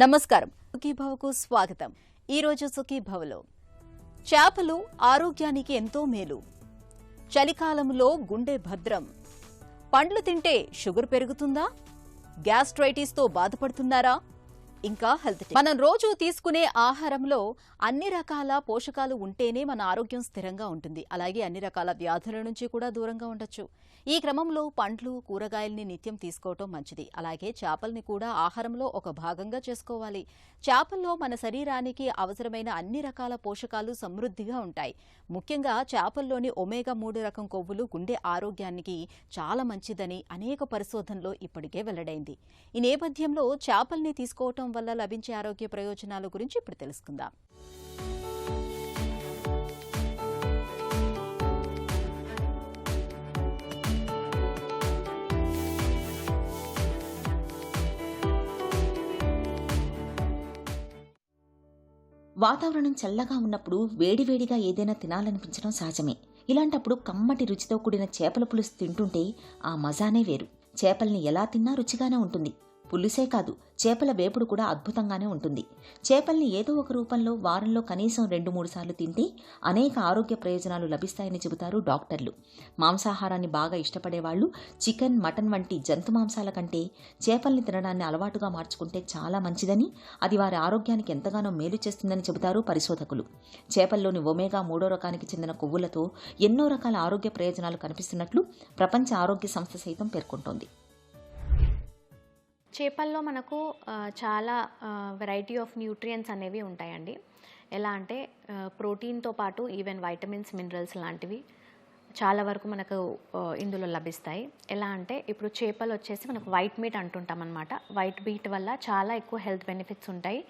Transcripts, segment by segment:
నమస్కారం. సుఖీభవకు స్వాగతం. ఈరోజు సుఖీభవలో చేపలు ఆరోగ్యానికి ఎంతో మేలు. చలికాలంలో గుండె భద్రం. పండ్లు తింటే షుగర్ పెరుగుతుందా? గ్యాస్ట్రైటిస్తో బాధపడుతున్నారా? ఇంకా హెల్త్ టిప్. మనం రోజు తీసుకునే ఆహారంలో అన్ని రకాల పోషకాలు ఉంటేనే మన ఆరోగ్యం స్థిరంగా ఉంటుంది. అలాగే అన్ని రకాల వ్యాధుల నుంచి కూడా దూరంగా ఉండొచ్చు. ఈ క్రమంలో పండ్లు, కూరగాయల్ని నిత్యం తీసుకోవటం మంచిది. అలాగే చేపల్ని కూడా ఆహారంలో ఒక భాగంగా చేసుకోవాలి. చేపల్లో మన శరీరానికి అవసరమైన అన్ని రకాల పోషకాలు సమృద్ధిగా ఉంటాయి. ముఖ్యంగా చేపల్లోని ఒమేగా-3 రకం కొవ్వులు గుండె ఆరోగ్యానికి చాలా మంచిదని అనేక పరిశోధనలో ఇప్పటికే వెల్లడైంది. ఈ నేపథ్యంలో చేపల్ని తీసుకోవటం వల్ల లభించే ఆరోగ్య ప్రయోజనాల గురించి ఇప్పుడు తెలుసుకుందాం. వాతావరణం చల్లగా ఉన్నప్పుడు వేడివేడిగా ఏదైనా తినాలనిపించడం సహజమే. ఇలాంటప్పుడు కమ్మటి రుచితో కూడిన చేపల పులుసు తింటుంటే ఆ మజానే వేరు. చేపల్ని ఎలా తిన్నా రుచిగానే ఉంటుంది. పులుసే కాదు, చేపల వేపుడు కూడా అద్భుతంగానే ఉంటుంది. చేపల్ని ఏదో ఒక రూపంలో వారంలో కనీసం 2-3 సార్లు తింటే అనేక ఆరోగ్య ప్రయోజనాలు లభిస్తాయని చెబుతారు డాక్టర్లు. మాంసాహారాన్ని బాగా ఇష్టపడేవాళ్లు చికెన్, మటన్ వంటి జంతు మాంసాల కంటే చేపల్ని తినడాన్ని అలవాటుగా మార్చుకుంటే చాలా మంచిదని, అది వారి ఆరోగ్యానికి ఎంతగానో మేలు చేస్తుందని చెబుతారు పరిశోధకులు. చేపల్లోని ఒమేగా-3 రకానికి చెందిన కొవ్వులతో ఎన్నో రకాల ఆరోగ్య ప్రయోజనాలు కనిపిస్తున్నట్లు ప్రపంచ ఆరోగ్య సంస్థ సైతం పేర్కొంటోంది. చేపల్లో మనకు చాలా వెరైటీ ఆఫ్ న్యూట్రియంట్స్ అనేవి ఉంటాయండి. ఎలా అంటే ప్రోటీన్తో పాటు ఈవెన్ వైటమిన్స్, మినరల్స్ లాంటివి చాలా వరకు మనకు ఇందులో లభిస్తాయి. ఎలా అంటే ఇప్పుడు చేపలు వచ్చేసి మనకు వైట్ మీట్ అంటుంటాం అనమాట. వైట్ మీట్ వల్ల చాలా ఎక్కువ హెల్త్ బెనిఫిట్స్ ఉంటాయి.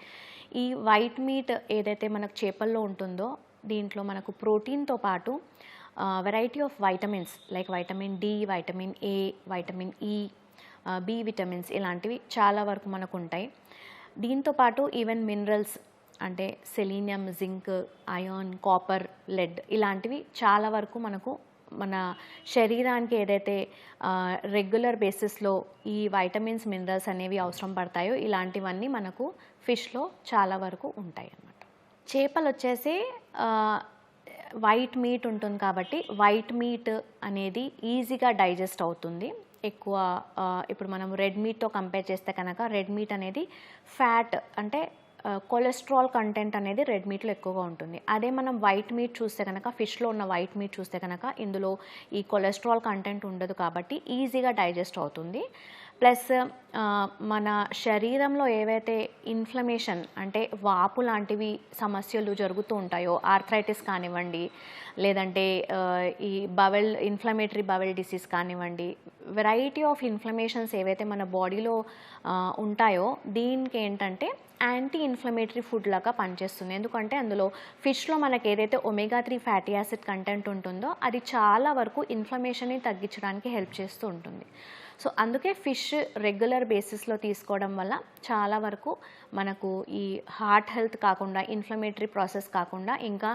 ఈ వైట్ మీట్ ఏదైతే మనకు చేపల్లో ఉంటుందో దీంట్లో మనకు ప్రోటీన్తో పాటు variety of vitamins like vitamin D, vitamin A, vitamin E, B vitamins ఇలాంటివి చాలా వరకు మనకు ఉంటాయి. దీంతోపాటు ఈవెన్ మినరల్స్ అంటే selenium, zinc, iron, copper, lead ఇలాంటివి చాలా వరకు మనకు మన శరీరానికి ఏదైతే రెగ్యులర్ బేసిస్లో ఈ వైటమిన్స్, మినరల్స్ అనేవి అవసరం పడతాయో ఇలాంటివన్నీ మనకు ఫిష్లో చాలా వరకు ఉంటాయి అన్నమాట. చేపలు వచ్చేసి వైట్ మీట్ ఉంటుంది కాబట్టి వైట్ మీట్ అనేది ఈజీగా డైజెస్ట్ అవుతుంది. ఎక్కువ ఇప్పుడు మనం రెడ్ మీట్తో కంపేర్ చేస్తే కనుక రెడ్ మీట్ అనేది ఫ్యాట్ అంటే కొలెస్ట్రాల్ కంటెంట్ అనేది రెడ్ మీట్లో ఎక్కువగా ఉంటుంది. అదే మనం వైట్ మీట్ చూస్తే కనుక ఫిష్లో ఉన్న వైట్ మీట్ చూస్తే కనుక ఇందులో ఈ కొలెస్ట్రాల్ కంటెంట్ ఉండదు కాబట్టి ఈజీగా డైజెస్ట్ అవుతుంది. ప్లస్ మన శరీరంలో ఏవైతే ఇన్ఫ్లమేషన్ అంటే వాపు లాంటివి సమస్యలు జరుగుతూ ఉంటాయో, ఆర్థరైటిస్ కానివ్వండి, లేదంటే ఈ ఇన్ఫ్లమేటరీ బవెల్ డిసీజ్ కానివ్వండి, వెరైటీ ఆఫ్ ఇన్ఫ్లమేషన్స్ ఏవైతే మన బాడీలో ఉంటాయో దీనికి ఏంటంటే యాంటీ ఇన్ఫ్లమేటరీ ఫుడ్ లాగా పనిచేస్తుంది. ఎందుకంటే అందులో ఫిష్లో మనకి ఏదైతే ఒమేగా-3 ఫ్యాటీ యాసిడ్ కంటెంట్ ఉంటుందో అది చాలా వరకు ఇన్ఫ్లమేషన్ని తగ్గించడానికి హెల్ప్ చేస్తూ ఉంటుంది. సో అందుకే ఫిష్ రెగ్యులర్ బేసిస్లో తీసుకోవడం వల్ల చాలా వరకు మనకు ఈ హార్ట్ హెల్త్ కాకుండా, ఇన్ఫ్లమేటరీ ప్రాసెస్ కాకుండా ఇంకా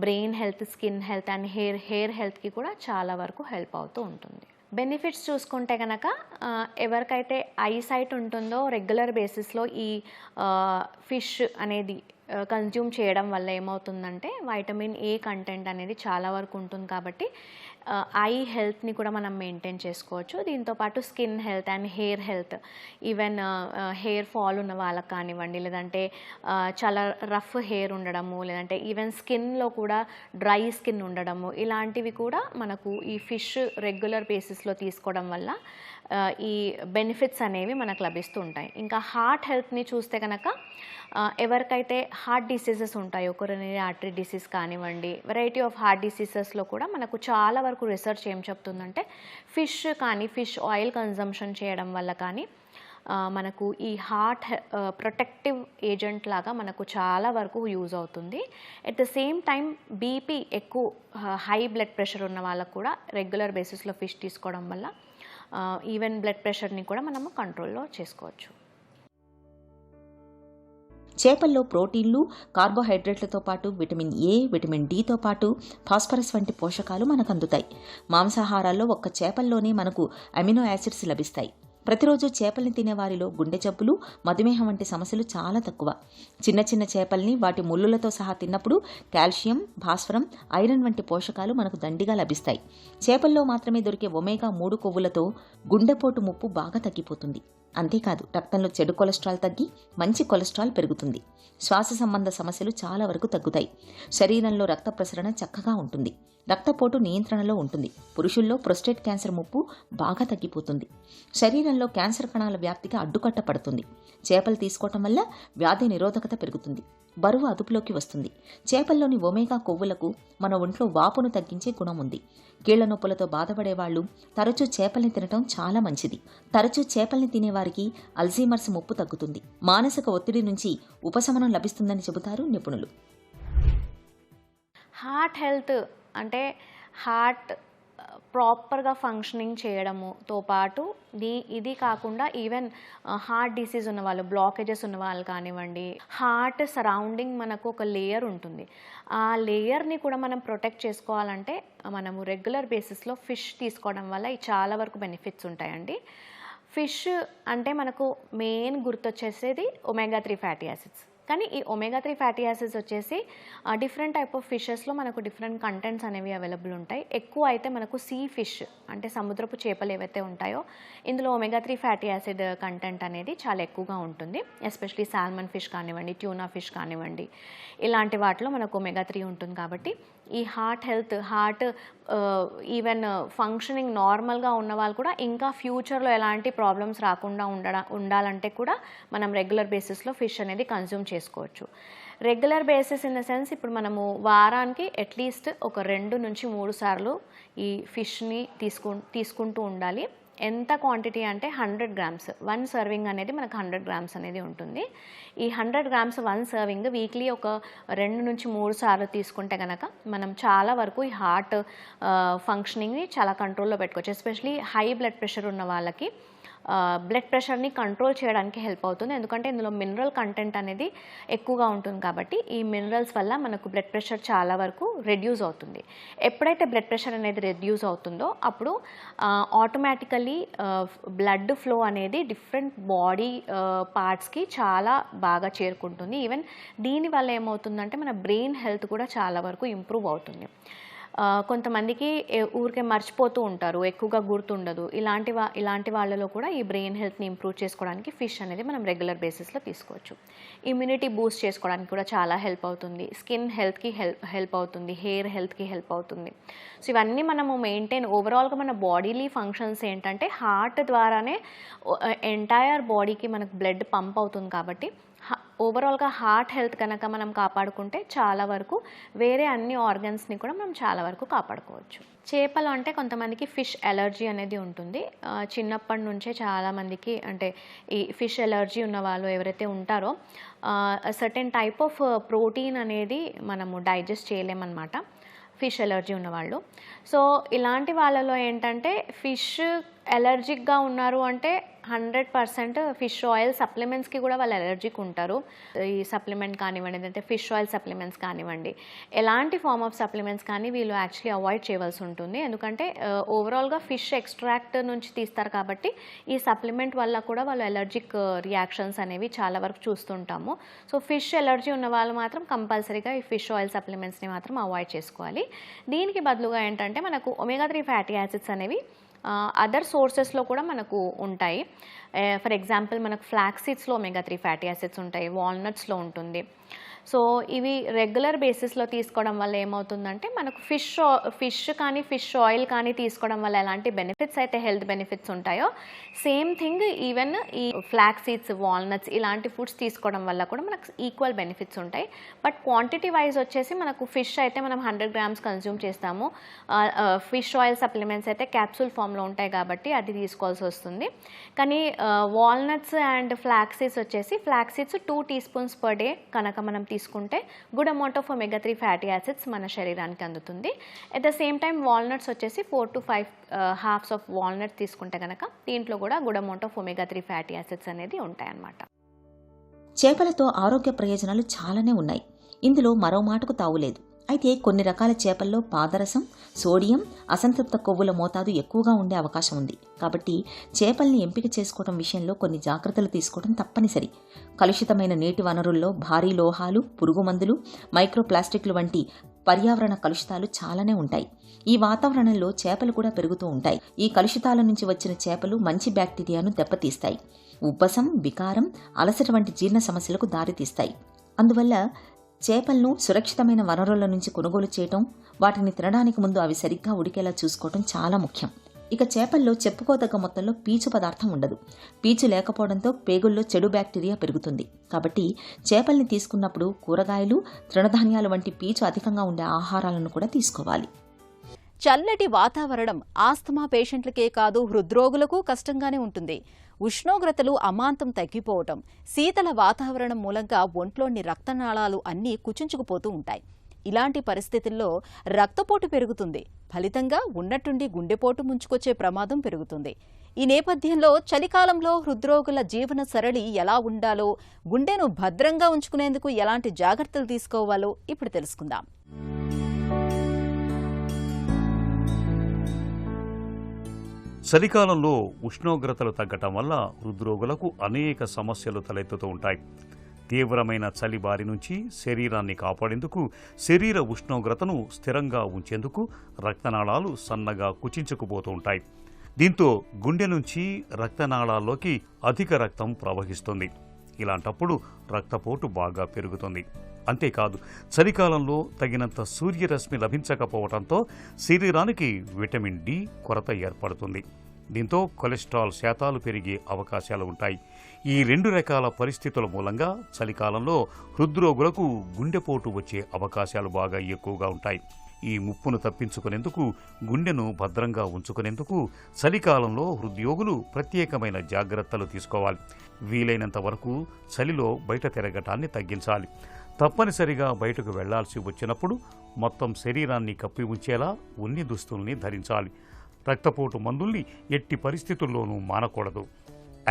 brain health, skin health and hair హెల్త్కి కూడా చాలా వరకు హెల్ప్ అవుతూ ఉంటుంది. బెనిఫిట్స్ చూసుకుంటే కనుక ఎవరికైతే ఐసైట్ ఉంటుందో రెగ్యులర్ బేసిస్లో ఈ ఫిష్ అనేది కన్జ్యూమ్ చేయడం వల్ల ఏమవుతుందంటే వైటమిన్ ఏ కంటెంట్ అనేది చాలా వరకు ఉంటుంది కాబట్టి ఐ హెల్త్ని కూడా మనం మెయింటైన్ చేసుకోవచ్చు. దీంతోపాటు skin health and hair health, even hair fall ఉన్న వాళ్ళకి కానివ్వండి, లేదంటే చాలా రఫ్ హెయిర్ ఉండడము, లేదంటే ఈవెన్ స్కిన్లో కూడా డ్రై స్కిన్ ఉండడము, ఇలాంటివి కూడా మనకు ఈ ఫిష్ రెగ్యులర్ బేసిస్లో తీసుకోవడం వల్ల ఈ బెనిఫిట్స్ అనేవి మనకు లభిస్తూ ఉంటాయి. ఇంకా హార్ట్ హెల్త్ని చూస్తే కనుక ఎవరికైతే హార్ట్ డిసీజెస్ ఉంటాయో, కొరోనరీ ఆర్టరీ డిసీజ్ కానివ్వండి, వెరైటీ ఆఫ్ హార్ట్ డిసీజెస్లో కూడా మనకు చాలా వరకు రీసెర్చ్ ఏం చెప్తుందంటే ఫిష్ ఆయిల్ కన్జంప్షన్ చేయడం వల్ల కానీ మనకు ఈ హార్ట్ ప్రొటెక్టివ్ ఏజెంట్ లాగా మనకు చాలా వరకు యూజ్ అవుతుంది. At the same time BP ఎక్కువ, హై బ్లడ్ ప్రెషర్ ఉన్న వాళ్ళకు కూడా రెగ్యులర్ బేసిస్లో ఫిష్ తీసుకోవడం వల్ల ఈవెన్ బ్లడ్ ప్రెషర్ని కూడా మనము కంట్రోల్లో చేసుకోవచ్చు. చేపల్లో ప్రోటీన్లు, కార్బోహైడ్రేట్లతో పాటు విటమిన్ ఏ, విటమిన్ డితో పాటు ఫాస్ఫరస్ వంటి పోషకాలు మనకు అందుతాయి. మాంసాహారాల్లో ఒక్క చేపల్లోనే మనకు అమినో యాసిడ్స్ లభిస్తాయి. ప్రతిరోజు చేపల్ని తినేవారిలో గుండె జబ్బులు, మధుమేహం వంటి సమస్యలు చాలా తక్కువ. చిన్న చిన్న చేపల్ని వాటి ముళ్ళులతో సహా తిన్నప్పుడు కాల్షియం, భాస్వరం, ఐరన్ వంటి పోషకాలు మనకు దండిగా లభిస్తాయి. చేపల్లో మాత్రమే దొరికే ఒమేగా-3 కొవ్వులతో గుండెపోటు ముప్పు బాగా తగ్గిపోతుంది. అంతేకాదు రక్తంలో చెడు కొలెస్ట్రాల్ తగ్గి మంచి కొలెస్ట్రాల్ పెరుగుతుంది. శ్వాస సంబంధ సమస్యలు చాలా వరకు తగ్గుతాయి. శరీరంలో రక్త ప్రసరణ చక్కగా ఉంటుంది. రక్తపోటు నియంత్రణలో ఉంటుంది. పురుషుల్లో ప్రొస్టేట్ క్యాన్సర్ ముప్పు బాగా తగ్గిపోతుంది. శరీరంలో క్యాన్సర్ కణాల వ్యాప్తికి అడ్డుకట్ట పడుతుంది. చేపలు తీసుకోవటం వల్ల వ్యాధి నిరోధకత పెరుగుతుంది. బరువు అదుపులోకి వస్తుంది. చేపల్లోని ఒమేగా కొవ్వులకు మన ఒంట్లో వాపును తగ్గించే గుణం ఉంది. కీళ్ల నొప్పులతో బాధపడేవాళ్లు తరచూ చేపల్ని తినటం చాలా మంచిది. తరచూ చేపల్ని తినేవారికి అల్జీమర్స్ ముప్పు తగ్గుతుంది. మానసిక ఒత్తిడి నుంచి ఉపశమనం లభిస్తుందని చెబుతారు నిపుణులు. హార్ట్ హెల్త్ అంటే హార్ట్ ప్రాపర్గా ఫంక్షనింగ్ చేయడముతో పాటు ఇది కాకుండా ఈవెన్ హార్ట్ డిసీజ్ ఉన్న వాళ్ళు, బ్లాకేజెస్ ఉన్న వాళ్ళు కానివ్వండి, హార్ట్ సరౌండింగ్ మనకు ఒక లేయర్ ఉంటుంది. ఆ లేయర్ని కూడా మనం ప్రొటెక్ట్ చేసుకోవాలంటే మనము రెగ్యులర్ బేసిస్లో ఫిష్ తీసుకోవడం వల్ల చాలా వరకు బెనిఫిట్స్ ఉంటాయండి. ఫిష్ అంటే మనకు మెయిన్ గుర్తొచ్చేసేది ఒమేగా-3 ఫ్యాటీ యాసిడ్స్. కానీ ఈ ఒమేగా-3 ఫ్యాటీ యాసిడ్స్ వచ్చేసి డిఫరెంట్ టైప్ ఆఫ్ ఫిషెస్లో మనకు డిఫరెంట్ కంటెంట్స్ అనేవి అవైలబుల్ ఉంటాయి. ఎక్కువ అయితే మనకు సీ ఫిష్ అంటే సముద్రపు చేపలు ఏవైతే ఉంటాయో ఇందులో ఒమేగా-3 ఫ్యాటీ యాసిడ్ కంటెంట్ అనేది చాలా ఎక్కువగా ఉంటుంది. ఎస్పెషలీ సాల్మన్ ఫిష్ కానివ్వండి, ట్యూనా ఫిష్ కానివ్వండి, ఇలాంటి వాటిలో మనకు ఒమేగా-3 ఉంటుంది. కాబట్టి ఈ హార్ట్ ఈవెన్ ఫంక్షనింగ్ నార్మల్గా ఉన్న వాళ్ళు కూడా ఇంకా ఫ్యూచర్లో ఎలాంటి ప్రాబ్లమ్స్ రాకుండా ఉండాలంటే కూడా మనం రెగ్యులర్ బేసిస్లో ఫిష్ అనేది కన్జ్యూమ్ చేసుకోవచ్చు. Regular basis in the sense ఇప్పుడు మనము వారానికి అట్లీస్ట్ ఒక 2 నుంచి 3 సార్లు ఈ ఫిష్ని తీసుకుంటూ ఉండాలి. ఎంత క్వాంటిటీ అంటే 100 గ్రామ్స్ 1 సర్వింగ్ అనేది మనకు 100 గ్రామ్స్ అనేది ఉంటుంది. ఈ 100 గ్రామ్స్ 1 సర్వింగ్ వీక్లీ ఒక 2 నుంచి 3 సార్లు తీసుకుంటే కనుక మనం చాలా వరకు ఈ హార్ట్ ఫంక్షనింగ్ని చాలా కంట్రోల్లో పెట్టుకోవచ్చు. ఎస్పెషలీ హై బ్లడ్ ప్రెషర్ ఉన్న వాళ్ళకి బ్లడ్ ప్రెషర్ని కంట్రోల్ చేయడానికి హెల్ప్ అవుతుంది. ఎందుకంటే ఇందులో మినరల్ కంటెంట్ అనేది ఎక్కువగా ఉంటుంది. కాబట్టి ఈ మినరల్స్ వల్ల మనకు బ్లడ్ ప్రెషర్ చాలా వరకు రెడ్యూస్ అవుతుంది. ఎప్పుడైతే బ్లడ్ ప్రెషర్ అనేది రెడ్యూస్ అవుతుందో అప్పుడు ఆటోమేటికలీ బ్లడ్ ఫ్లో అనేది డిఫరెంట్ బాడీ పార్ట్స్కి చాలా బాగా చేరుకుంటుంది. ఈవెన్ దీనివల్ల ఏమవుతుందంటే మన బ్రెయిన్ హెల్త్ కూడా చాలా వరకు ఇంప్రూవ్ అవుతుంది. కొంతమందికి ఊరికే మర్చిపోతూ ఉంటారు, ఎక్కువగా గుర్తుండదు. ఇలాంటి వాళ్ళలో కూడా ఈ బ్రెయిన్ హెల్త్ని ఇంప్రూవ్ చేసుకోవడానికి ఫిష్ అనేది మనం రెగ్యులర్ బేసిస్లో తీసుకోవచ్చు. ఇమ్యూనిటీ బూస్ట్ చేసుకోవడానికి కూడా చాలా హెల్ప్ అవుతుంది. స్కిన్ హెల్త్కి హెల్ప్ అవుతుంది. హెయిర్ హెల్త్కి హెల్ప్ అవుతుంది. సో ఇవన్నీ మనము ఓవరాల్గా మన బాడీలీ ఫంక్షన్స్ ఏంటంటే హార్ట్ ద్వారానే ఎంటైర్ బాడీకి మనకు బ్లడ్ పంప్ అవుతుంది. కాబట్టి ఓవరాల్గా హార్ట్ హెల్త్ కనుక మనం కాపాడుకుంటే చాలా వరకు వేరే అన్ని ఆర్గన్స్ని కూడా మనం చాలా వరకు కాపాడుకోవచ్చు. చేపలు అంటే కొంతమందికి ఫిష్ ఎలర్జీ అనేది ఉంటుంది. చిన్నప్పటి నుంచే చాలామందికి అంటే ఈ ఫిష్ ఎలర్జీ ఉన్న వాళ్ళు ఎవరైతే ఉంటారో సర్టెన్ టైప్ ఆఫ్ ప్రోటీన్ అనేది మనము డైజెస్ట్ చేయలేమన్నమాట ఫిష్ ఎలర్జీ ఉన్నవాళ్ళు. సో ఇలాంటి వాళ్ళలో ఏంటంటే ఫిష్ ఎలర్జిక్గా ఉన్నారు అంటే 100% ఫిష్ ఆయిల్ సప్లిమెంట్స్కి కూడా వాళ్ళు ఎలర్జిక్ ఉంటారు. ఈ సప్లిమెంట్ కానివ్వండి, అంటే ఫిష్ ఆయిల్ సప్లిమెంట్స్ కానివ్వండి, ఎలాంటి ఫార్మ్ ఆఫ్ సప్లిమెంట్స్ కానీ వీళ్ళు యాక్చువల్లీ అవాయిడ్ చేయవలసి ఉంటుంది. ఎందుకంటే ఓవరాల్గా ఫిష్ ఎక్స్ట్రాక్ట్ నుంచి తీస్తారు కాబట్టి ఈ సప్లిమెంట్ వల్ల కూడా వాళ్ళు ఎలర్జిక్ రియాక్షన్స్ అనేవి చాలా వరకు చూస్తుంటాము. సో ఫిష్ ఎలర్జీ ఉన్న వాళ్ళు మాత్రం కంపల్సరీగా ఈ ఫిష్ ఆయిల్ సప్లిమెంట్స్ని మాత్రం అవాయిడ్ చేసుకోవాలి. దీనికి బదులుగా ఏంటంటే మనకు ఒమేగా-3 ఫ్యాటీ యాసిడ్స్ అనేవి అదర్ సోర్సెస్లో కూడా మనకు ఉంటాయి. ఫర్ ఎగ్జాంపుల్ మనకు ఫ్లాక్స్ సీడ్స్లో ఒమేగా-3 ఫ్యాటీ యాసిడ్స్ ఉంటాయి, వాల్నట్స్లో ఉంటుంది. సో ఇవి రెగ్యులర్ బేసిస్లో తీసుకోవడం వల్ల ఏమవుతుందంటే మనకు ఫిష్ కానీ ఫిష్ ఆయిల్ కానీ తీసుకోవడం వల్ల ఎలాంటి బెనిఫిట్స్ అయితే హెల్త్ బెనిఫిట్స్ ఉంటాయో సేమ్ థింగ్ ఈవెన్ ఈ ఫ్లాక్స్ సీడ్స్, వాల్నట్స్ ఇలాంటి ఫుడ్స్ తీసుకోవడం వల్ల కూడా మనకు ఈక్వల్ బెనిఫిట్స్ ఉంటాయి. బట్ క్వాంటిటీ వైజ్ వచ్చేసి మనకు ఫిష్ అయితే మనం 100 గ్రామ్స్ కన్జ్యూమ్ చేస్తాము. ఫిష్ ఆయిల్ సప్లిమెంట్స్ అయితే క్యాప్సూల్ ఫామ్లో ఉంటాయి కాబట్టి అది తీసుకోవాల్సి వస్తుంది. కానీ వాల్నట్స్ అండ్ ఫ్లాక్స్ సీడ్స్ వచ్చేసి flax seeds 2 teaspoons per day కనుక మనం తీసుకుంటే గుడ్ అమౌంట్ ఆఫ్ ఒమేగా-3 ఫ్యాటీ యాసిడ్స్ మన శరీరానికి అందుతుంది. At the same time walnuts వచ్చేసి 4 to 5 హాఫ్స్ ఆఫ్ వాల్నట్ తీసుకుంటే కనుక దీంట్లో కూడా గుడ్ అమౌంట్ ఆఫ్ ఒమేగా-3 ఫ్యాటీ యాసిడ్స్ అనేది ఉంటాయన్నమాట. చేపలతో ఆరోగ్య ప్రయోజనాలు చాలానే ఉన్నాయి. ఇందులో మరో మాటకు తావులేదు. అయితే కొన్ని రకాల చేపల్లో పాదరసం, సోడియం, అసంతృప్త కొవ్వుల మోతాదు ఎక్కువగా ఉండే అవకాశం ఉంది. కాబట్టి చేపల్ని ఎంపిక చేసుకోవడం విషయంలో కొన్ని జాగ్రత్తలు తీసుకోవడం తప్పనిసరి. కలుషితమైన నీటి వనరుల్లో భారీ లోహాలు, పురుగుమందులు, మైక్రోప్లాస్టిక్లు వంటి పర్యావరణ కలుషితాలు చాలానే ఉంటాయి. ఈ వాతావరణంలో చేపలు కూడా పెరుగుతూ ఉంటాయి. ఈ కలుషితాల నుంచి వచ్చిన చేపలు మంచి బ్యాక్టీరియాను దెబ్బతీస్తాయి. ఉబ్బసం, వికారం, అలసట వంటి జీర్ణ సమస్యలకు దారితీస్తాయి. అందువల్ల చేపలను సురక్షితమైన వనరుల నుంచి కొనుగోలు చేయటం, వాటిని తినడానికి ముందు అవి సరిగ్గా ఉడికేలా చూసుకోవటం చాలా ముఖ్యం. ఇక చేపల్లో చెప్పుకోదగ్గ మొత్తంలో పీచు పదార్థం ఉండదు. పీచు లేకపోవడంతో పేగుల్లో చెడు బ్యాక్టీరియా పెరుగుతుంది. కాబట్టి చేపల్ని తీసుకున్నప్పుడు కూరగాయలు, తృణధాన్యాలు వంటి పీచు అధికంగా ఉండే ఆహారాలను కూడా తీసుకోవాలి. చల్లటి వాతావరణం ఆస్తమా పేషెంట్లకే కాదు హృద్రోగులకు కష్టంగానే ఉంటుంది. ఉష్ణోగ్రతలు అమాంతం తగ్గిపోవటం, శీతల వాతావరణం మూలంగా ఒంట్లోని రక్తనాళాలు అన్నీ కుచించుకుపోతూ ఉంటాయి. ఇలాంటి పరిస్థితుల్లో రక్తపోటు పెరుగుతుంది. ఫలితంగా ఉన్నట్టుండి గుండెపోటు ముంచుకొచ్చే ప్రమాదం పెరుగుతుంది. ఈ నేపథ్యంలో చలికాలంలో హృద్రోగుల జీవన సరళి ఎలా ఉండాలో, గుండెను భద్రంగా ఉంచుకునేందుకు ఎలాంటి జాగ్రత్తలు తీసుకోవాలో ఇప్పుడు తెలుసుకుందాం. చలికాలంలో ఉష్ణోగ్రతలు తగ్గటం వల్ల హృద్రోగులకు అనేక సమస్యలు తలెత్తుతూ ఉంటాయి. తీవ్రమైన చలి బారి నుంచి శరీరాన్ని కాపాడేందుకు, శరీర ఉష్ణోగ్రతను స్థిరంగా ఉంచేందుకు రక్తనాళాలు సన్నగా కుచించుకుపోతూ ఉంటాయి. దీంతో గుండె నుంచి రక్తనాళాల్లోకి అధిక రక్తం ప్రవహిస్తుంది. ఇలాంటప్పుడు రక్తపోటు బాగా పెరుగుతుంది. అంతేకాదు, చలికాలంలో తగినంత సూర్యరశ్మి లభించకపోవడంతో శరీరానికి విటమిన్ డి కొరత ఏర్పడుతుంది. దీంతో కొలెస్ట్రాల్ శాతాలు పెరిగే అవకాశాలు ఉంటాయి. ఈ రెండు రకాల పరిస్థితుల మూలంగా చలికాలంలో హృద్రోగులకు గుండెపోటు వచ్చే అవకాశాలు బాగా ఎక్కువగా ఉంటాయి. ఈ ముప్పును తప్పించుకునేందుకు, గుండెను భద్రంగా ఉంచుకునేందుకు చలికాలంలో హృద్రోగులు ప్రత్యేకమైన జాగ్రత్తలు తీసుకోవాలి. వీలైనంత వరకు చలిలో బయట తిరగటాన్ని తగ్గించాలి. తప్పనిసరిగా బయటకు వెళ్లాల్సి వచ్చినప్పుడు మొత్తం శరీరాన్ని కప్పి ఉంచేలా ఉన్ని దుస్తుల్ని ధరించాలి. రక్తపోటు మందుల్ని ఎట్టి పరిస్థితుల్లోనూ మానకూడదు.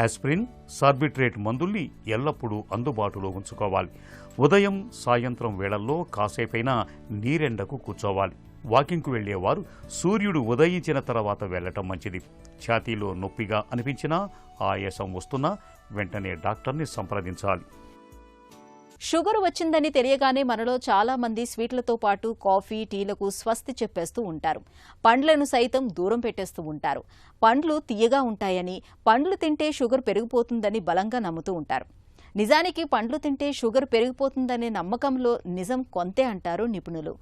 ఆస్పిరిన్, సార్బిట్రేట్ మందుల్ని ఎల్లప్పుడూ అందుబాటులో ఉంచుకోవాలి. ఉదయం, సాయంత్రం వేళల్లో కాసేపైనా నీరెండకు కూర్చోవాలి. వాకింగ్కు వెళ్లేవారు సూర్యుడు ఉదయించిన తర్వాత వెళ్లటం మంచిది. ఛాతీలో నొప్పిగా అనిపించినా, ఆయాసం వస్తున్నా వెంటనే డాక్టర్ని సంప్రదించాలి. షుగర్ వచ్చిందని తెలియగానే మనలో చాలా మంది స్వీట్లతో పాటు కాఫీ, టీలకు స్వస్తి చెప్పేస్తూ ఉంటారు. పండ్లను సైతం దూరం పెట్టేస్తూ ఉంటారు. పండ్లు తియ్యగా ఉంటాయని, పండ్లు తింటే షుగర్ పెరిగిపోతుందని బలంగా నమ్ముతూ ఉంటారు. నిజానికి పండ్లు తింటే షుగర్ పెరిగిపోతుందనే నమ్మకంలో నిజం కొంతే అంటారు నిపుణులు.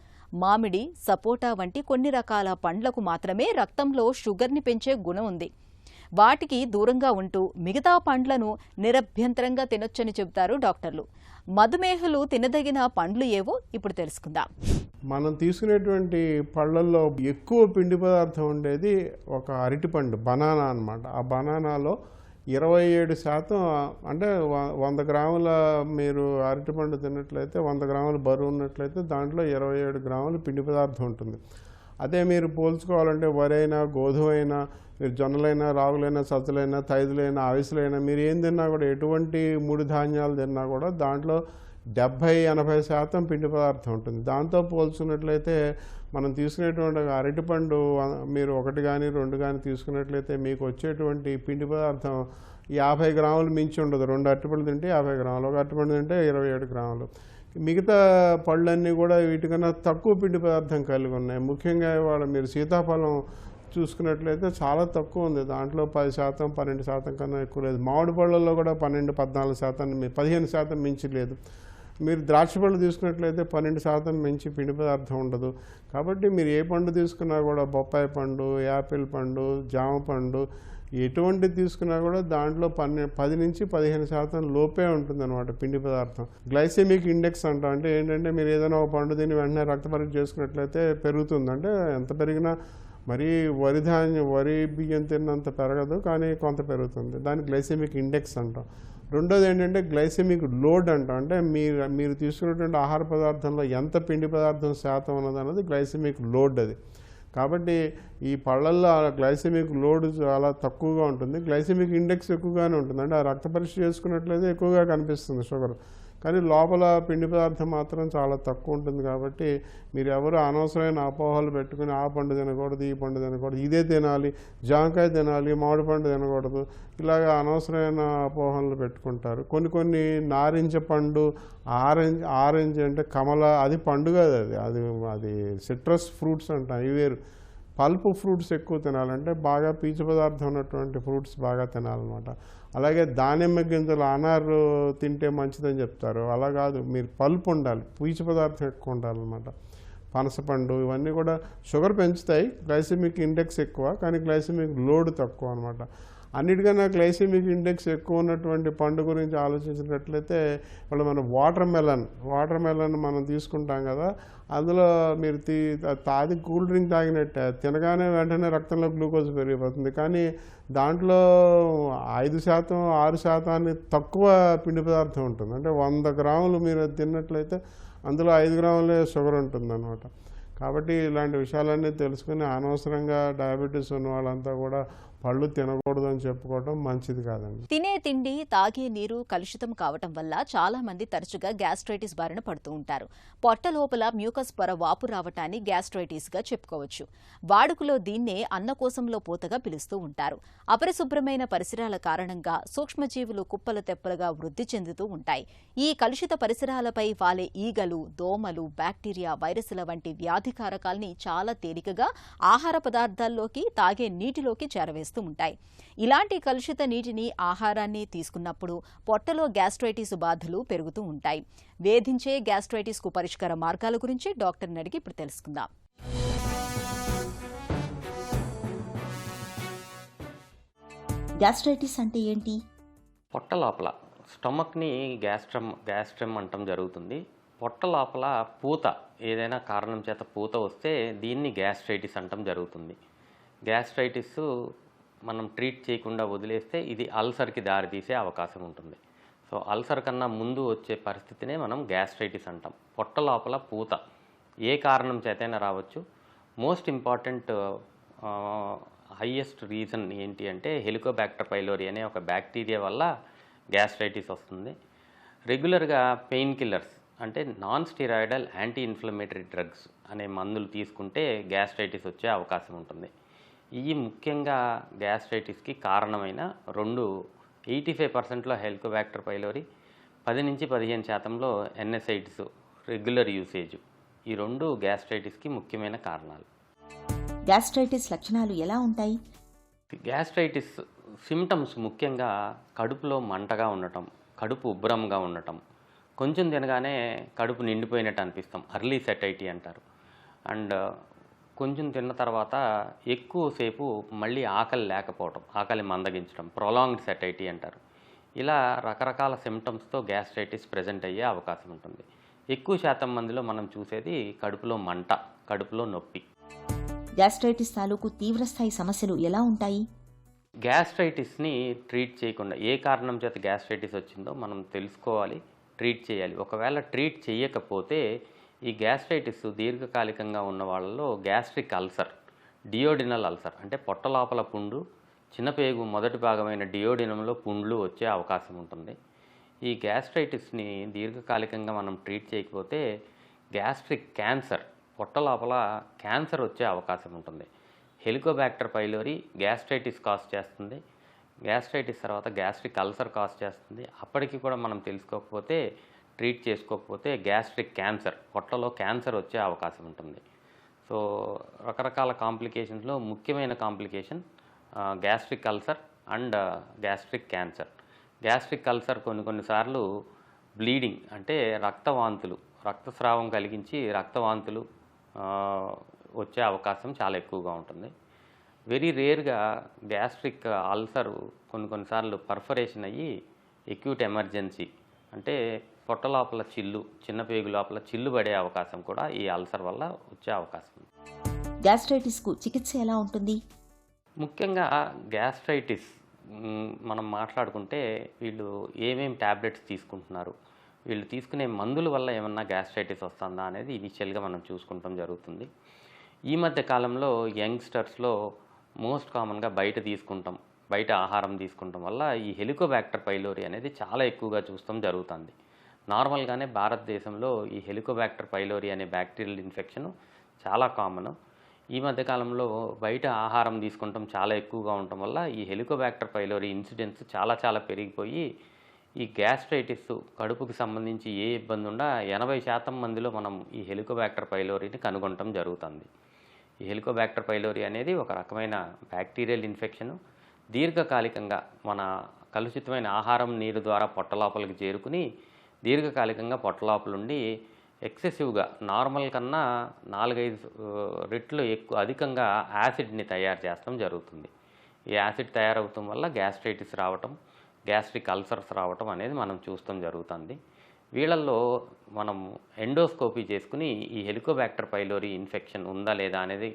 మామిడి, సపోటా వంటి కొన్ని రకాల పండ్లకు మాత్రమే రక్తంలో షుగర్ని పెంచే గుణం ఉంది. వాటికి దూరంగా ఉంటూ మిగతా పండ్లను నిరభ్యంతరంగా తినొచ్చని చెబుతారు డాక్టర్లు. మధుమేహులు తినదగిన పండ్లు ఏవో ఇప్పుడు తెలుసుకుందాం. మనం తీసుకునేటువంటి పళ్ళల్లో ఎక్కువ పిండి పదార్థం ఉండేది ఒక అరటిపండు, బనానా అన్నమాట. ఆ బనానాలో 27% అంటే 100 గ్రాముల మీరు అరటిపండు తిన్నట్లయితే 100 గ్రాముల బరువు ఉన్నట్లయితే దాంట్లో 27 గ్రాముల పిండి పదార్థం ఉంటుంది. అదే మీరు పోల్చుకోవాలంటే వరైనా, గోధుమైనా, మీరు జొన్నలైనా, రాగులైనా, సజ్జలైనా, తైదులైనా, అవిసెలైనా మీరు ఏం తిన్నా కూడా, ఎటువంటి ముడి ధాన్యాలు తిన్నా కూడా దాంట్లో 70-80% పిండి పదార్థం ఉంటుంది. దాంతో పోల్చుకున్నట్లయితే మనం తీసుకునేటువంటి అరటిపండు మీరు 1 కానీ 2 కానీ తీసుకున్నట్లయితే మీకు వచ్చేటువంటి పిండి పదార్థం 50 గ్రాములు మించి ఉండదు. 2 అరటిపండ్లు తింటే 50 గ్రాములు, 1 అరటిపండు తింటే 27 గ్రాములు. మిగతా పళ్ళన్నీ కూడా వీటికన్నా తక్కువ పిండి పదార్థం కలిగి ఉన్నాయి. ముఖ్యంగా ఇవాళ మీరు సీతాఫలం చూసుకున్నట్లయితే చాలా తక్కువ ఉంది. దాంట్లో 10%, 12% కన్నా ఎక్కువ లేదు. మామిడి పళ్ళల్లో కూడా 12-14%, 15% మించి లేదు. మీరు ద్రాక్ష పళ్ళు తీసుకున్నట్లయితే 12% మించి పిండి పదార్థం ఉండదు. కాబట్టి మీరు ఏ పండు తీసుకున్నా కూడా, బొప్పాయి పండు, యాపిల్ పండు, జామ పండు, ఎటువంటి తీసుకున్నా కూడా దాంట్లో 10-15% లోపే ఉంటుందన్నమాట పిండి పదార్థం. గ్లైసెమిక్ ఇండెక్స్ అంటాం. అంటే ఏంటంటే మీరు ఏదైనా ఒక పండు తిని వెంటనే రక్త పరీక్ష చేసుకున్నట్లయితే పెరుగుతుంది. అంటే ఎంత పెరిగినా మరీ వరి బియ్యం తిన్నంత పెరగదు, కానీ కొంత పెరుగుతుంది. దాన్ని గ్లైసెమిక్ ఇండెక్స్ అంటాం. రెండోది ఏంటంటే గ్లైసెమిక్ లోడ్ అంటాం. అంటే మీరు తీసుకునేటువంటి ఆహార పదార్థంలో ఎంత పిండి పదార్థం శాతం ఉన్నది అన్నది గ్లైసెమిక్ లోడ్ అది. కాబట్టి ఈ పళ్ళల్లో గ్లైసెమిక్ లోడ్ చాలా తక్కువగా ఉంటుంది. గ్లైసెమిక్ ఇండెక్స్ ఎక్కువగానే ఉంటుంది. అంటే ఆ రక్త పరీక్ష చేసుకున్నట్లయితే ఎక్కువగా కనిపిస్తుంది షుగర్. కానీ లోపల పిండి పదార్థం మాత్రం చాలా తక్కువ ఉంటుంది. కాబట్టి మీరు ఎవరు అనవసరమైన అపోహలు పెట్టుకుని ఆ పండు తినకూడదు, ఈ పండు తినకూడదు, ఇదే తినాలి, జామకాయ తినాలి, మామిడి పండు తినకూడదు, ఇలాగ అనవసరమైన అపోహలు పెట్టుకుంటారు. కొన్ని నారింజ పండు, ఆరెంజ్ అంటే కమల, అది పండు కాదు, అది అది సిట్రస్ ఫ్రూట్స్ అంటాం, ఇవి వేరు. పల్ప్ ఫ్రూట్స్ ఎక్కువ తినాలంటే బాగా పీచు పదార్థం ఉన్నటువంటి ఫ్రూట్స్ బాగా తినాలన్నమాట. అలాగే దానిమ్మ గింజలు, అనారు తింటే మంచిదని చెప్తారు, అలా కాదు, మీరు పల్ప్ ఉండాలి, పీచు పదార్థం ఎక్కువ ఉండాలన్నమాట. పనసపండు ఇవన్నీ కూడా షుగర్ పెంచుతాయి, గ్లైసెమిక్ ఇండెక్స్ ఎక్కువ, కానీ గ్లైసెమిక్ లోడ్ తక్కువ అనమాట. అన్నిటికన్నా గ్లైసెమిక్ ఇండెక్స్ ఎక్కువ ఉన్నటువంటి పండు గురించి ఆలోచించినట్లయితే ఇప్పుడు మనం వాటర్ మెలన్ మనం తీసుకుంటాం కదా, అందులో మీరు తాది కూల్ డ్రింక్ తాగినట్టే, తినగానే వెంటనే రక్తంలో గ్లూకోజ్ పెరిగిపోతుంది. కానీ దాంట్లో 5%, 6% తక్కువ పిండి పదార్థం ఉంటుంది. అంటే 100 గ్రాములు మీరు తిన్నట్లయితే అందులో 5 గ్రాములే షుగర్ ఉంటుందన్నమాట. కాబట్టి ఇలాంటి విషయాలన్నీ తెలుసుకుని అనవసరంగా డయాబెటీస్ ఉన్న వాళ్ళంతా కూడా పళ్ళు తినకూడదు అని చెప్పుకోవడం మంచిది కాదండి. తినే తిండి, తాగే నీరు కలుషితం కావటం వల్ల చాలా మంది తరచుగా గ్యాస్ట్రైటిస్ బారిన పడుతూ ఉంటారు. పొట్ట లోపల మ్యూకస్ పొర వాపు రావటాన్ని గ్యాస్ట్రైటిస్ గా చెప్పుకోవచ్చు. వాడుకలో దీన్నే అన్నకోశంలో పూతగా పిలుస్తూ ఉంటారు. అపరిశుభ్రమైన పరిసరాల కారణంగా సూక్ష్మజీవులు కుప్పలు తెప్పలుగా వృద్ధి చెందుతూ ఉంటాయి. ఈ కలుషిత పరిసరాలపై వాలే ఈగలు, దోమలు, బ్యాక్టీరియా, వైరస్ల వంటి వ్యాధికారకాల్ని చాలా తేలికగా ఆహార పదార్థాల్లోకి, తాగే నీటిలోకి చేరవేస్తూ ఉంటాయి. ఇలాంటి కలుషిత నీటిని, ఆహారాన్ని తీసుకున్నప్పుడు పొట్టలో గ్యాస్ట్రైటిస్ బాధలు పెరుగుతూ ఉంటాయి. వేధించే గ్యాస్ట్రైటిస్ కు పరిష్కార మార్గాల గురించి డాక్టర్ని అడిగి ఇప్పుడు తెలుసుకుందాం. గ్యాస్ట్రైటిస్ అంటే ఏంటి? పొట్ట లోపల స్టమక్ని గ్యాస్ట్రమ్ అంటం జరుగుతుంది. పొట్ట లోపల పూత, ఏదైనా కారణం చేత పూత వస్తే దీన్ని గ్యాస్ట్రైటిస్ అంటం జరుగుతుంది. గ్యాస్ట్రైటిస్ మనం ట్రీట్ చేయకుండా వదిలేస్తే ఇది అల్సర్కి దారితీసే అవకాశం ఉంటుంది. సో అల్సర్ కన్నా ముందు వచ్చే పరిస్థితినే మనం గ్యాస్ట్రైటిస్ అంటాం. పొట్ట లోపల పూత ఏ కారణం చేతైనా రావచ్చు. మోస్ట్ ఇంపార్టెంట్ హైయెస్ట్ రీజన్ ఏంటి అంటే హెలికోబాక్టర్ పైలోరీ అనే ఒక బ్యాక్టీరియా వల్ల గ్యాస్ట్రైటిస్ వస్తుంది. రెగ్యులర్గా పెయిన్ కిల్లర్స్ అంటే non steroidal anti inflammatory drugs అనే మందులు తీసుకుంటే గ్యాస్ట్రైటిస్ వచ్చే అవకాశం ఉంటుంది. ఇవి ముఖ్యంగా గ్యాస్ట్రైటిస్కి కారణమైన 85%లో హెలికోబాక్టర్ పైలోరీ, 10-15% ఎన్ఎసైడ్స్ రెగ్యులర్ యూసేజ్, ఈ 2 గ్యాస్ట్రైటిస్కి ముఖ్యమైన కారణాలు. గ్యాస్ట్రైటిస్ లక్షణాలు ఎలా ఉంటాయి? గ్యాస్ట్రైటిస్ సిమ్టమ్స్ ముఖ్యంగా కడుపులో మంటగా ఉండటం, కడుపు ఉబ్బరంగా ఉండటం, కొంచెం తినగానే కడుపు నిండిపోయినట్టు అనిపిస్తాం, అర్లీ సెటైటీ అంటారు. అండ్ కొంచెం తిన్న తర్వాత ఎక్కువసేపు మళ్ళీ ఆకలి లేకపోవటం, ఆకలి మందగించడం, ప్రొలాంగ్డ్ సెటైటీ అంటారు. ఇలా రకరకాల సిమ్టమ్స్తో గ్యాస్ట్రైటిస్ ప్రజెంట్ అయ్యే అవకాశం ఉంటుంది. ఎక్కువ శాతం మందిలో మనం చూసేది కడుపులో మంట, కడుపులో నొప్పి. గ్యాస్ట్రైటిస్ తాలూకు తీవ్రస్థాయి సమస్యలు ఎలా ఉంటాయి? గ్యాస్ట్రైటిస్ని ట్రీట్ చేయకుండా, ఏ కారణం చేత గ్యాస్ట్రైటిస్ వచ్చిందో మనం తెలుసుకోవాలి, ట్రీట్ చేయాలి. ఒకవేళ ట్రీట్ చేయకపోతే ఈ గ్యాస్ట్రైటిస్ దీర్ఘకాలికంగా ఉన్న వాళ్ళలో గ్యాస్ట్రిక్ అల్సర్, డియోడినల్ అల్సర్ అంటే పొట్ట లోపల పుండు, చిన్నపేగు మొదటి భాగమైన డియోడినంలో పుండ్లు వచ్చే అవకాశం ఉంటుంది. ఈ గ్యాస్ట్రైటిస్ని దీర్ఘకాలికంగా మనం ట్రీట్ చేయకపోతే గ్యాస్ట్రిక్ క్యాన్సర్, పొట్ట లోపల క్యాన్సర్ వచ్చే అవకాశం ఉంటుంది. హెలికోబాక్టర్ పైలోరీ గ్యాస్ట్రైటిస్ కాజ్ చేస్తుంది. గ్యాస్ట్రైటిస్ తర్వాత గ్యాస్ట్రిక్ అల్సర్ కాజ్ చేస్తుంది. అప్పటికి కూడా మనం తెలుసుకోకపోతే, ట్రీట్ చేసుకోకపోతే గ్యాస్ట్రిక్ క్యాన్సర్, పొట్టలో క్యాన్సర్ వచ్చే అవకాశం ఉంటుంది. సో రకరకాల కాంప్లికేషన్స్లో ముఖ్యమైన complication gastric ulcer and gastric cancer. Gastric ulcer కొన్నిసార్లు బ్లీడింగ్ అంటే రక్తవాంతులు, రక్తస్రావం కలిగించి రక్తవాంతులు వచ్చే అవకాశం చాలా ఎక్కువగా ఉంటుంది. వెరీ రేర్గా గ్యాస్ట్రిక్ అల్సర్ కొన్నిసార్లు పర్ఫరేషన్ అయ్యి ఎక్యూట్ ఎమర్జెన్సీ అంటే పొట్ట లోపల చిల్లు, చిన్న పేగు లోపల చిల్లు పడే అవకాశం కూడా ఈ అల్సర్ వల్ల వచ్చే అవకాశం ఉంది. గ్యాస్ట్రైటిస్కు చికిత్స ఎలా ఉంటుంది? ముఖ్యంగా గ్యాస్ట్రైటిస్ మనం మాట్లాడుకుంటే వీళ్ళు ఏమేమి ట్యాబ్లెట్స్ తీసుకుంటున్నారు, వీళ్ళు తీసుకునే మందుల వల్ల ఏమన్నా గ్యాస్ట్రైటిస్ వస్తుందా అనేది ఇనిషియల్గా మనం చూసుకుంటాం జరుగుతుంది. ఈ మధ్య కాలంలో యంగ్స్టర్స్లో మోస్ట్ కామన్గా బయట ఆహారం తీసుకుంటాం వల్ల ఈ హెలికోబాక్టర్ పైలోరీ అనేది చాలా ఎక్కువగా చూస్తాం జరుగుతుంది. నార్మల్గానే భారతదేశంలో ఈ హెలికోబాక్టర్ పైలోరీ అనే బ్యాక్టీరియల్ ఇన్ఫెక్షన్ చాలా కామన్. ఈ మధ్యకాలంలో బయట ఆహారం తీసుకుంటాం చాలా ఎక్కువగా ఉండటం వల్ల ఈ హెలికోబాక్టర్ పైలోరీ ఇన్సిడెన్స్ చాలా పెరిగిపోయి ఈ గ్యాస్ట్రైటిస్ కడుపుకి సంబంధించి ఏ ఇబ్బంది ఉన్నా 80% మందిలో మనం ఈ హెలికోబాక్టర్ పైలోరీని కనుగొనటం జరుగుతుంది. ఈ హెలికోబాక్టర్ పైలోరీ అనేది ఒక రకమైన బ్యాక్టీరియల్ ఇన్ఫెక్షన్. దీర్ఘకాలికంగా మన కలుషితమైన ఆహారం నీరు ద్వారా పొట్ట లోపలికి చేరుకుని దీర్ఘకాలికంగా పొట్ట లోపలుండి ఎక్సెసివ్గా నార్మల్ కన్నా 4-5 రెట్లు అధికంగా యాసిడ్ని తయారు చేస్తాం జరుగుతుంది. ఈ యాసిడ్ తయారవటం వల్ల గ్యాస్ట్రైటిస్ రావటం, గ్యాస్ట్రిక్ అల్సర్స్ రావటం అనేది మనం చూస్తాం జరుగుతుంది. వీళ్ళల్లో మనం ఎండోస్కోపీ చేసుకుని ఈ హెలికోబాక్టర్ పైలోరీ ఇన్ఫెక్షన్ ఉందా లేదా అనేది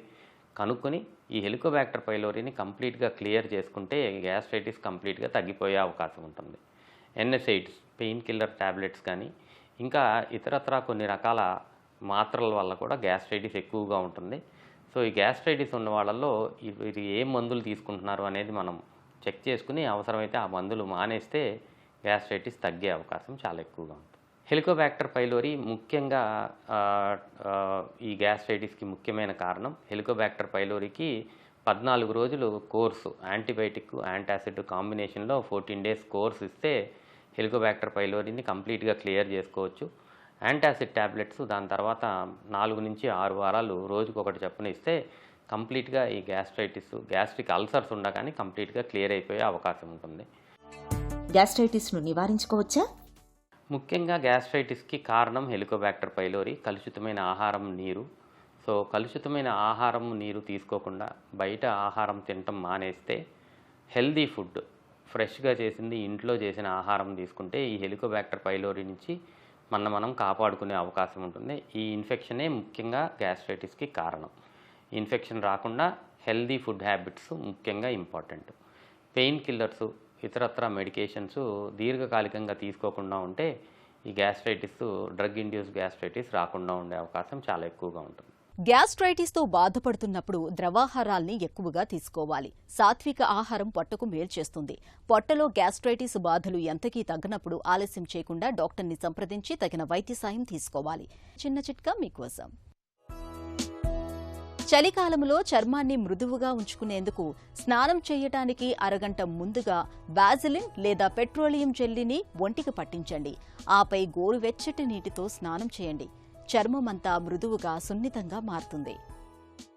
కనుక్కొని ఈ హెలికోబాక్టర్ పైలోరీని కంప్లీట్గా క్లియర్ చేసుకుంటే గ్యాస్ట్రైటిస్ కంప్లీట్గా తగ్గిపోయే అవకాశం ఉంటుంది. ఎన్ఎస్ఐడ్స్, పెయిన్ కిల్లర్ ట్యాబ్లెట్స్ కానీ ఇంకా ఇతరత్రా కొన్ని రకాల మాత్రల వల్ల కూడా గ్యాస్ట్రైటిస్ ఎక్కువగా ఉంటుంది. సో ఈ గ్యాస్ట్రైటిస్ ఉన్న వాళ్ళల్లో వీరు ఏ మందులు తీసుకుంటున్నారు అనేది మనం చెక్ చేసుకుని అవసరమైతే ఆ మందులు మానేస్తే గ్యాస్ట్రైటిస్ తగ్గే అవకాశం చాలా ఎక్కువగా ఉంటుంది. హెలికోబాక్టర్ పైలోరీ ముఖ్యంగా ఈ గ్యాస్ట్రైటిస్కి ముఖ్యమైన కారణం హెలికోబాక్టర్ పైలోరీకి 14 రోజులు కోర్సు యాంటీబయాటిక్ యాంటాసిడ్ కాంబినేషన్లో 14 days కోర్స్ ఇస్తే హెలికోబాక్టర్ పైలోరీని కంప్లీట్గా క్లియర్ చేసుకోవచ్చు. యాంటాసిడ్ ట్యాబ్లెట్స్ దాని తర్వాత 4 నుంచి 6 వారాలు రోజుకొకటి చొప్పున ఇస్తే కంప్లీట్గా ఈ గ్యాస్ట్రైటిస్, గ్యాస్ట్రిక్ అల్సర్స్ ఉండగానే కంప్లీట్గా క్లియర్ అయిపోయే అవకాశం ఉంటుంది. గ్యాస్ట్రైటిస్ను నివారించుకోవచ్చా? ముఖ్యంగా గ్యాస్ట్రైటిస్కి కారణం హెలికోబాక్టర్ పైలోరీ, కలుషితమైన ఆహారం, నీరు. సో కలుషితమైన ఆహారం, నీరు తీసుకోకుండా బయట ఆహారం తినటం మానేస్తే హెల్దీ ఫుడ్, ఫ్రెష్గా చేసింది ఇంట్లో చేసిన ఆహారం తీసుకుంటే ఈ హెలికోబాక్టర్ పైలోరీ నుంచి మనం కాపాడుకునే అవకాశం ఉంటుంది. ఈ ఇన్ఫెక్షనే ముఖ్యంగా గ్యాస్ట్రైటిస్కి కారణం. ఇన్ఫెక్షన్ రాకుండా హెల్దీ ఫుడ్ హ్యాబిట్స్ ముఖ్యంగా ఇంపార్టెంట్. పెయిన్ కిల్లర్స్, ఇతరత్ర మెడికేషన్స్ దీర్ఘకాలికంగా తీసుకోకుండా ఉంటే ఈ గ్యాస్ట్రైటిస్, డ్రగ్ ఇండ్యూస్ గ్యాస్ట్రైటిస్ రాకుండా ఉండే అవకాశం చాలా ఎక్కువగా ఉంటుంది. గ్యాస్ట్రైటిస్తో బాధపడుతున్నప్పుడు ద్రవాహారాల్ని ఎక్కువగా తీసుకోవాలి. సాత్విక ఆహారం పొట్టకు మేలు చేస్తుంది. పొట్టలో గ్యాస్ట్రైటిస్ బాధలు ఎంతకీ తగ్గనప్పుడు ఆలస్యం చేయకుండా డాక్టర్ని సంప్రదించి తగిన వైద్య సాయం తీసుకోవాలి. చిన్న చిట్కా మీకోసం. చలికాలంలో చర్మాన్ని మృదువుగా ఉంచుకునేందుకు స్నానం చేయటానికి అరగంట ముందుగా వాజిలిన్ లేదా పెట్రోలియం జెల్లీని ఒంటికి పట్టించండి. ఆపై గోరువెచ్చటి నీటితో స్నానం చేయండి. చర్మమంతా మృదువుగా, సున్నితంగా మారుతుంది.